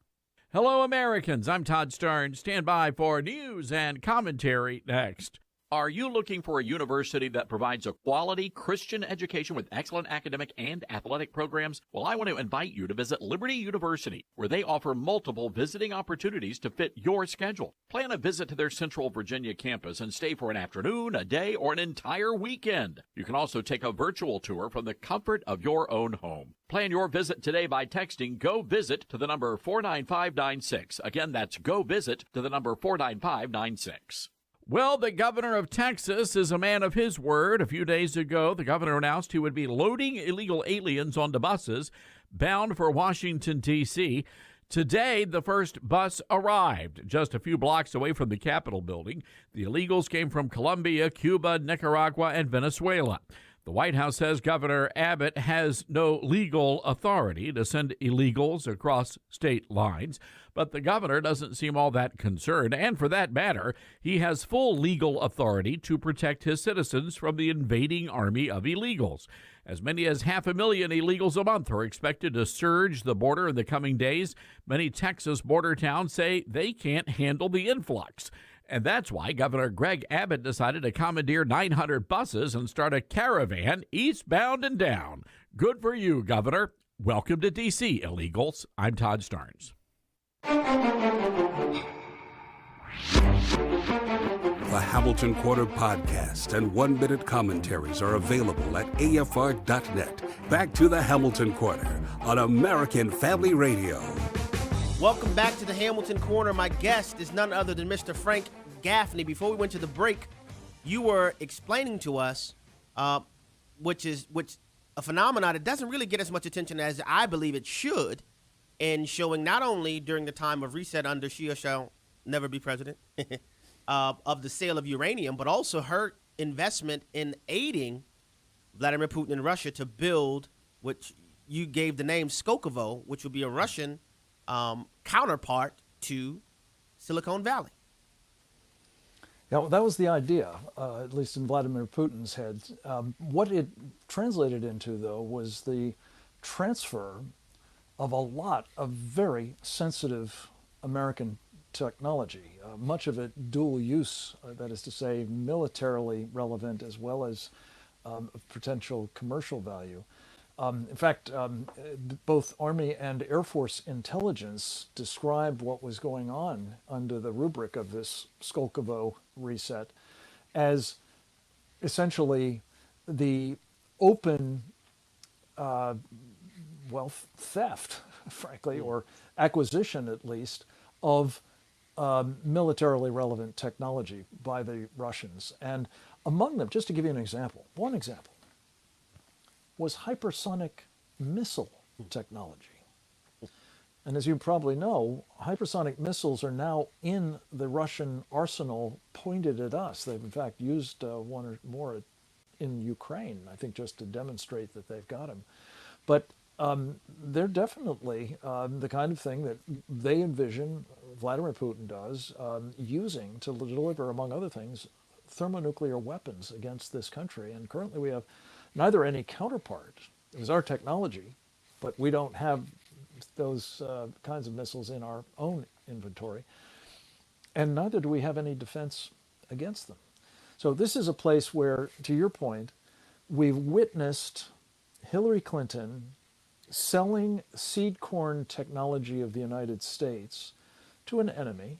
Hello, Americans. I'm Todd Stern. Stand by for news and commentary next. Are you looking for a university that provides a quality Christian education with excellent academic and athletic programs? Well, I want to invite you to visit Liberty University, where they offer multiple visiting opportunities to fit your schedule. Plan a visit to their Central Virginia campus and stay for an afternoon, a day, or an entire weekend. You can also take a virtual tour from the comfort of your own home. Plan your visit today by texting Go Visit to the number 49596. Again, that's Go Visit to the number 49596. Well, the governor of Texas is a man of his word. A few days ago, the governor announced he would be loading illegal aliens onto buses bound for Washington, D.C. Today, the first bus arrived just a few blocks away from the Capitol building. The illegals came from Colombia, Cuba, Nicaragua, and Venezuela. The White House says Governor Abbott has no legal authority to send illegals across state lines, but the governor doesn't seem all that concerned, and for that matter, he has full legal authority to protect his citizens from the invading army of illegals. As many as 500,000 illegals a month are expected to surge the border in the coming days. Many Texas border towns say they can't handle the influx. And that's why Governor Greg Abbott decided to commandeer 900 buses and start a caravan eastbound and down. Good for you, Governor. Welcome to D.C., illegals. I'm Todd Starnes. The Hamilton Quarter podcast and one-minute commentaries are available at afr.net. Back to the Hamilton Quarter on American Family Radio. Welcome back to the Hamilton Corner. My guest is none other than Mr. Frank Gaffney. Before we went to the break, you were explaining to us, which a phenomenon that doesn't really get as much attention as I believe it should, in showing not only during the time of reset under She Shall Never Be President, of the sale of uranium, but also her investment in aiding Vladimir Putin in Russia to build, which you gave the name Skolkovo, which would be a Russian counterpart to Silicon Valley. Yeah, well, that was the idea, at least in Vladimir Putin's head. What it translated into, though, was the transfer of a lot of very sensitive American technology, much of it dual use, that is to say, militarily relevant as well as potential commercial value. In fact, both Army and Air Force intelligence described what was going on under the rubric of this Skolkovo reset as essentially the open theft frankly, or acquisition at least, of militarily relevant technology by the Russians. And among them, just to give you an example, one example was hypersonic missile technology. And as you probably know, hypersonic missiles are now in the Russian arsenal pointed at us. They've in fact used one or more in Ukraine, I think, just to demonstrate that they've got them. But they're definitely the kind of thing that they envision, Vladimir Putin does, using to deliver, among other things, thermonuclear weapons against this country. And currently we have neither any counterpart. It was our technology, but we don't have those kinds of missiles in our own inventory. And neither do we have any defense against them. So this is a place where, to your point, we've witnessed Hillary Clinton selling seed corn technology of the United States to an enemy.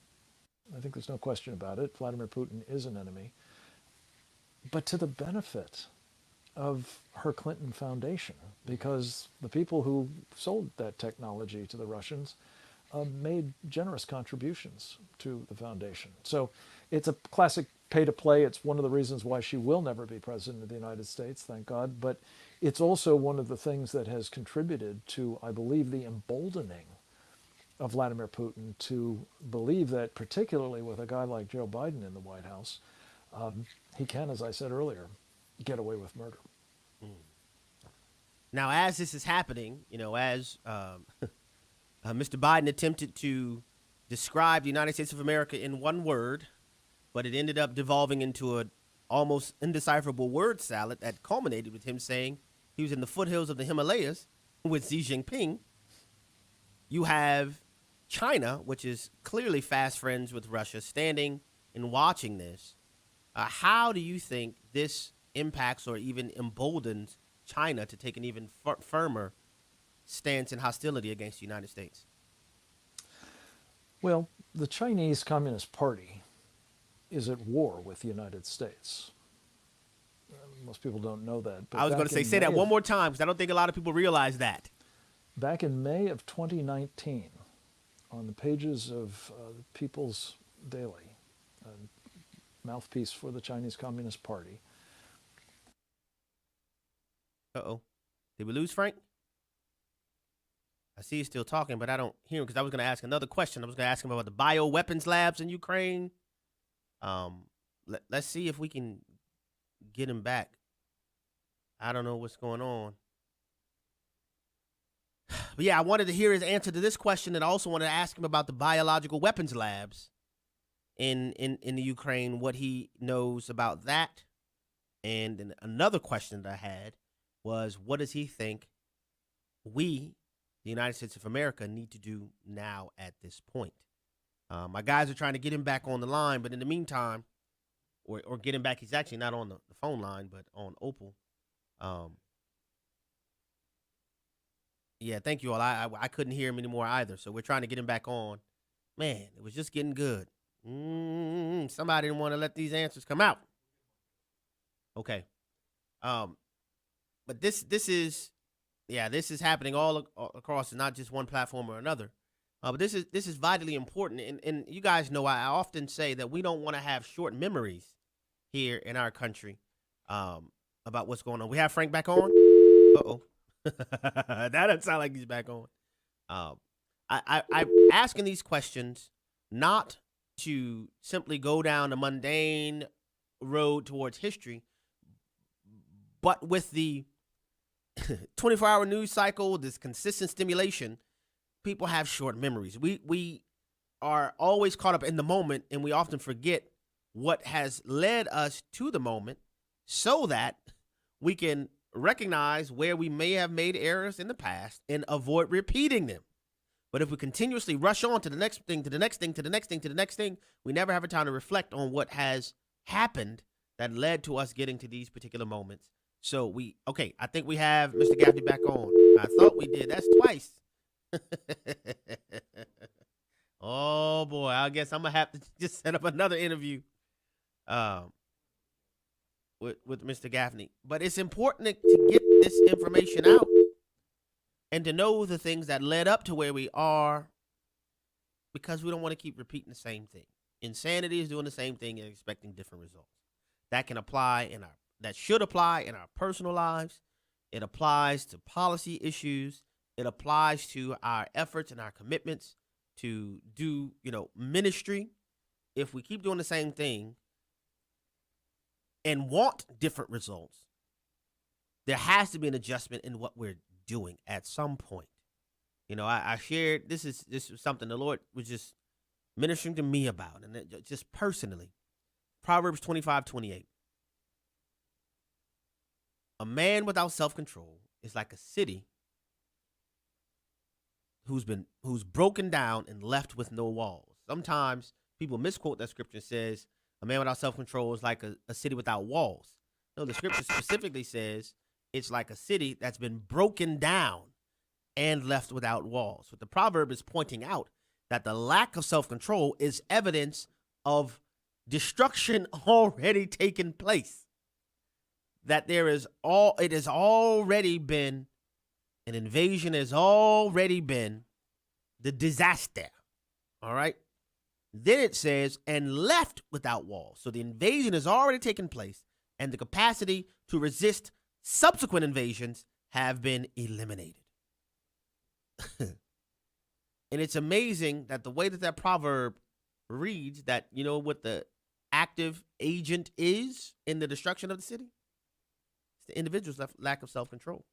I think there's no question about it. Vladimir Putin is an enemy. But to the benefit of her Clinton Foundation, because the people who sold that technology to the Russians made generous contributions to the foundation. So it's a classic pay to play. It's one of the reasons why she will never be president of the United States, thank God. But it's also one of the things that has contributed to, I believe, the emboldening of Vladimir Putin to believe that, particularly with a guy like Joe Biden in the White House, he can, as I said earlier, get away with murder. Now, as this is happening, as Mr. Biden attempted to describe the United States of America in one word, but it ended up devolving into an almost indecipherable word salad that culminated with him saying he was in the foothills of the Himalayas with Xi Jinping. You have China, which is clearly fast friends with Russia, standing and watching this. How do you think this impacts or even emboldens China to take an even firmer stance in hostility against the United States? Well, the Chinese Communist Party is at war with the United States. Most people don't know that. But I was going to say that one more time, because I don't think a lot of people realize that. Back in May of 2019, on the pages of People's Daily, mouthpiece for the Chinese Communist Party. Uh-oh. Did we lose Frank? I see he's still talking, but I don't hear him, because I was going to ask another question. I was going to ask him about the bioweapons labs in Ukraine. Let's see if we can get him back. I don't know what's going on. But yeah, I wanted to hear his answer to this question, and I also wanted to ask him about the biological weapons labs in the Ukraine, what he knows about that. And then another question that I had was, what does he think we, the United States of America, need to do now at this point? My guys are trying to get him back on the line, but in the meantime, or get him back, he's actually not on the phone line, but on Opal. Yeah, thank you all. I couldn't hear him anymore either, so we're trying to get him back on. Man, it was just getting good. Somebody didn't want to let these answers come out. Okay. But this is happening all across, not just one platform or another. But this is vitally important, and you guys know I often say that we don't want to have short memories here in our country about what's going on. We have Frank back on. Uh-oh. That doesn't sound like he's back on. I'm asking these questions not to simply go down a mundane road towards history, but with the 24-hour news cycle, this consistent stimulation, people have short memories. We are always caught up in the moment, and we often forget what has led us to the moment so that we can recognize where we may have made errors in the past and avoid repeating them. But if we continuously rush on to the next thing, to the next thing, to the next thing, to the next thing, we never have a time to reflect on what has happened that led to us getting to these particular moments. So I think we have Mr. Gaffney back on. I thought we did. That's twice. Oh boy, I guess I'm gonna have to just set up another interview with Mr. Gaffney. But it's important to get this information out and to know the things that led up to where we are, because we don't want to keep repeating the same thing. Insanity is doing the same thing and expecting different results. That should apply in our personal lives. It applies to policy issues. It applies to our efforts and our commitments to do, ministry. If we keep doing the same thing and want different results, there has to be an adjustment in what we're doing at some point. I shared, this is something the Lord was just ministering to me about, and just personally. Proverbs 25:28. A man without self-control is like a city who's broken down and left with no walls. Sometimes people misquote that scripture and says a man without self-control is like a city without walls. No, the scripture specifically says it's like a city that's been broken down and left without walls. What the proverb is pointing out, that the lack of self-control is evidence of destruction already taking place. That it has already been, an invasion has already been the disaster. All right. Then it says, and left without walls. So the invasion has already taken place, and the capacity to resist subsequent invasions have been eliminated. And it's amazing that the way that proverb reads, that, what the active agent is in the destruction of the city? It's the individual's lack of self-control.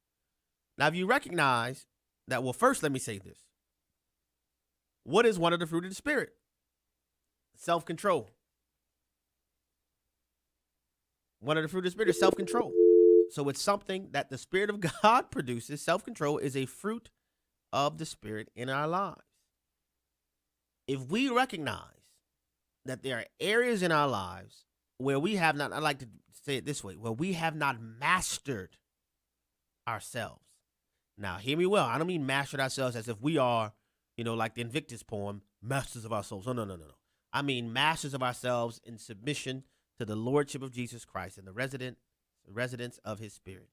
Now, if you recognize that, well, first let me say this. What is one of the fruit of the Spirit? Self-control. One of the fruit of the Spirit is self-control. So it's something that the Spirit of God produces. Self-control is a fruit of the Spirit in our lives. If we recognize that there are areas in our lives where we have not, I like to say it this way, where we have not mastered ourselves. Now, hear me well. I don't mean mastered ourselves as if we are, like the Invictus poem, masters of our souls. No. I mean masters of ourselves in submission to the lordship of Jesus Christ and the residence of his Spirit.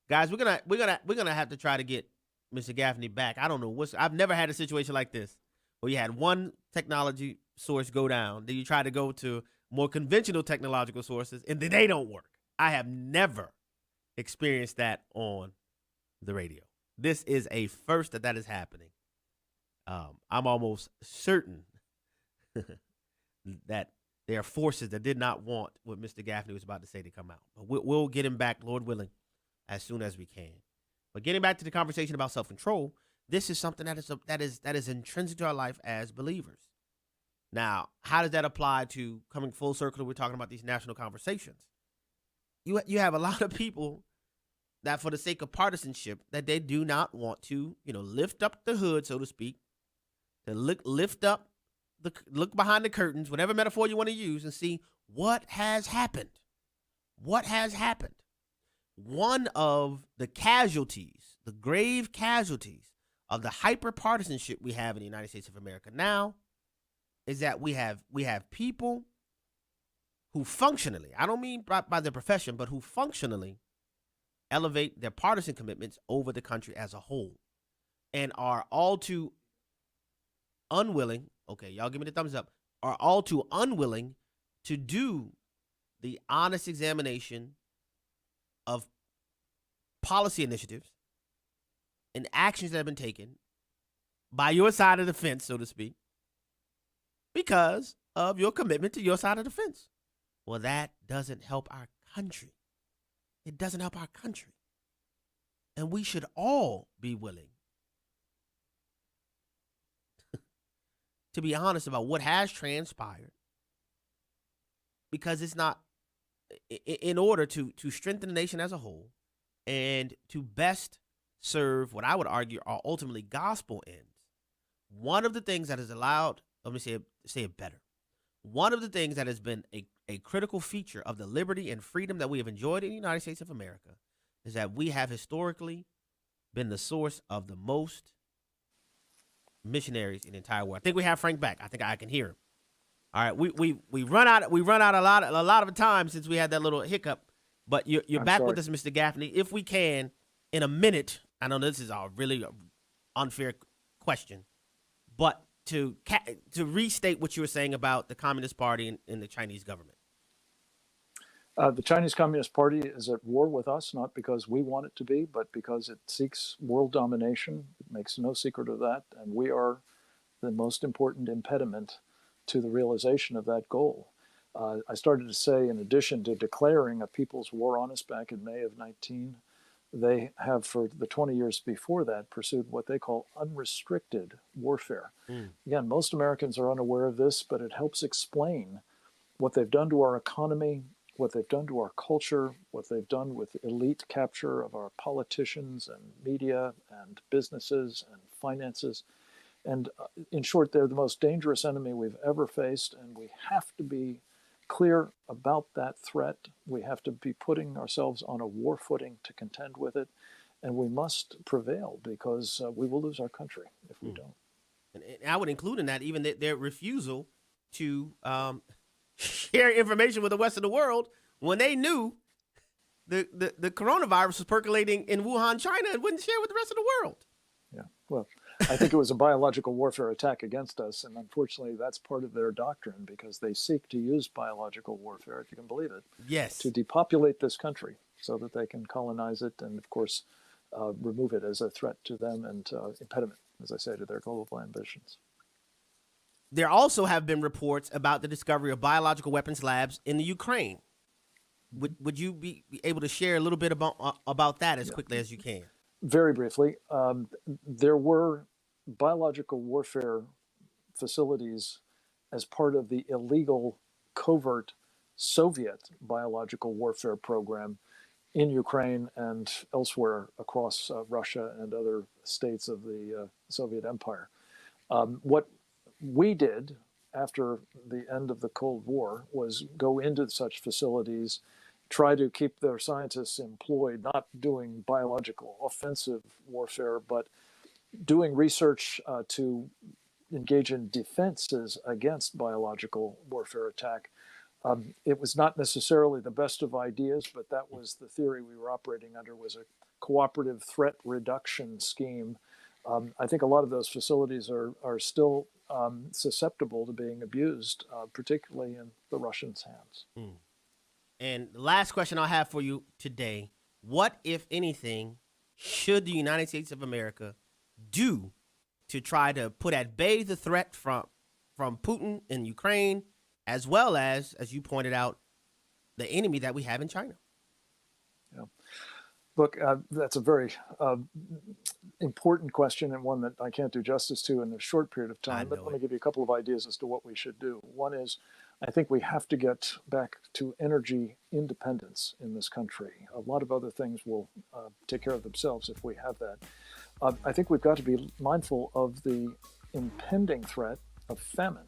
Guys, we're gonna have to try to get Mr. Gaffney back. I don't know I've never had a situation like this where you had one technology source go down, then you try to go to more conventional technological sources, and then they don't work. I have never experienced that on the radio. This is a first that is happening. I'm almost certain that there are forces that did not want what Mr. Gaffney was about to say to come out. But we'll get him back, Lord willing, as soon as we can. But getting back to the conversation about self-control, this is something that is intrinsic to our life as believers. Now, how does that apply to coming full circle? We're talking about these national conversations. You have a lot of people that, for the sake of partisanship, that they do not want to, lift up the hood, so to speak, to look behind the curtains, whatever metaphor you want to use, and see what has happened. What has happened? One of the casualties, the grave casualties of the hyper-partisanship we have in the United States of America now is that we have people who functionally, I don't mean by their profession, but who functionally elevate their partisan commitments over the country as a whole and are all too unwilling, okay, y'all give me the thumbs up, are all too unwilling to do the honest examination of policy initiatives and actions that have been taken by your side of the fence, so to speak, because of your commitment to your side of the fence. Well, that doesn't help our country. It doesn't help our country. And we should all be willing to be honest about what has transpired, because it's not, in order to strengthen the nation as a whole and to best serve what I would argue are ultimately gospel ends. One of the things that has allowed, let me say it better. One of the things that has been a critical feature of the liberty and freedom that we have enjoyed in the United States of America is that we have historically been the source of the most missionaries in the entire world. I think we have Frank back. I think I can hear him. All right, we run out a lot of time since we had that little hiccup. But you're back with us, Mr. Gaffney. If we can, in a minute, I know this is a really unfair question, but to restate what you were saying about the Communist Party and the Chinese government. The Chinese Communist Party is at war with us, not because we want it to be, but because it seeks world domination. It makes no secret of that, and we are the most important impediment to the realization of that goal. I started to say, in addition to declaring a people's war on us back in May of 19, they have, for the 20 years before that, pursued what they call unrestricted warfare. Again, most Americans are unaware of this, but it helps explain what they've done to our economy, what they've done to our culture, what they've done with elite capture of our politicians and media and businesses and finances. And in short, they're the most dangerous enemy we've ever faced, and we have to be clear about that threat. We have to be putting ourselves on a war footing to contend with it, and we must prevail, because we will lose our country if we don't. And I would include in that even their refusal to share information with the rest of the world when they knew the coronavirus was percolating in Wuhan, China, and wouldn't share with the rest of the world. Yeah, well, I think it was a biological warfare attack against us, and unfortunately that's part of their doctrine, because they seek to use biological warfare, if you can believe it, yes, to depopulate this country so that they can colonize it and, of course, remove it as a threat to them and impediment, as I say, to their global ambitions. There also have been reports about the discovery of biological weapons labs in the Ukraine. Would you be able to share a little bit about that as quickly as you can? Very briefly, there were biological warfare facilities as part of the illegal covert Soviet biological warfare program in Ukraine and elsewhere across Russia and other states of the Soviet Empire. What we did after the end of the Cold War was go into such facilities, try to keep their scientists employed, not doing biological offensive warfare, but doing research to engage in defenses against biological warfare attack. It was not necessarily the best of ideas, but that was the theory we were operating under, was a cooperative threat reduction scheme. I think a lot of those facilities are still susceptible to being abused, particularly in the Russians' hands. And the last question I'll have for you today, what, if anything, should the United States of America do to try to put at bay the threat from Putin in Ukraine, as well as you pointed out, the enemy that we have in China? Yeah. Look, that's a very important question, and one that I can't do justice to in a short period of time, but let me give you a couple of ideas as to what we should do. One is, I think we have to get back to energy independence in this country. A lot of other things will take care of themselves if we have that. I think we've got to be mindful of the impending threat of famine,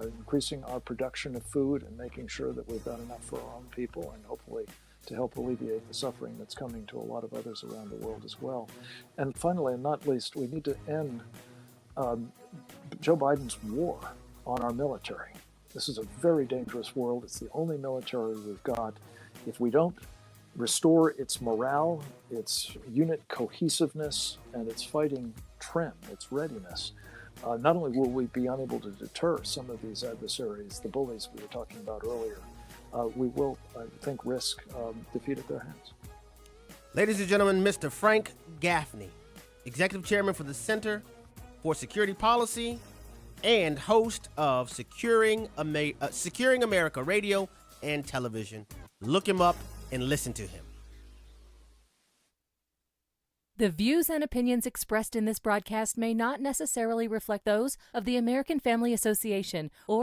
increasing our production of food and making sure that we've got enough for our own people, and hopefully to help alleviate the suffering that's coming to a lot of others around the world as well. And finally, and not least, we need to end Joe Biden's war on our military. This is a very dangerous world. It's the only military we've got. If we don't restore its morale, its unit cohesiveness, and its fighting trim, its readiness, not only will we be unable to deter some of these adversaries, the bullies we were talking about earlier, we will, I think, risk defeat at their hands. Ladies and gentlemen, Mr. Frank Gaffney, Executive Chairman for the Center for Security Policy and host of Securing America Radio and Television. Look him up and listen to him. The views and opinions expressed in this broadcast may not necessarily reflect those of the American Family Association or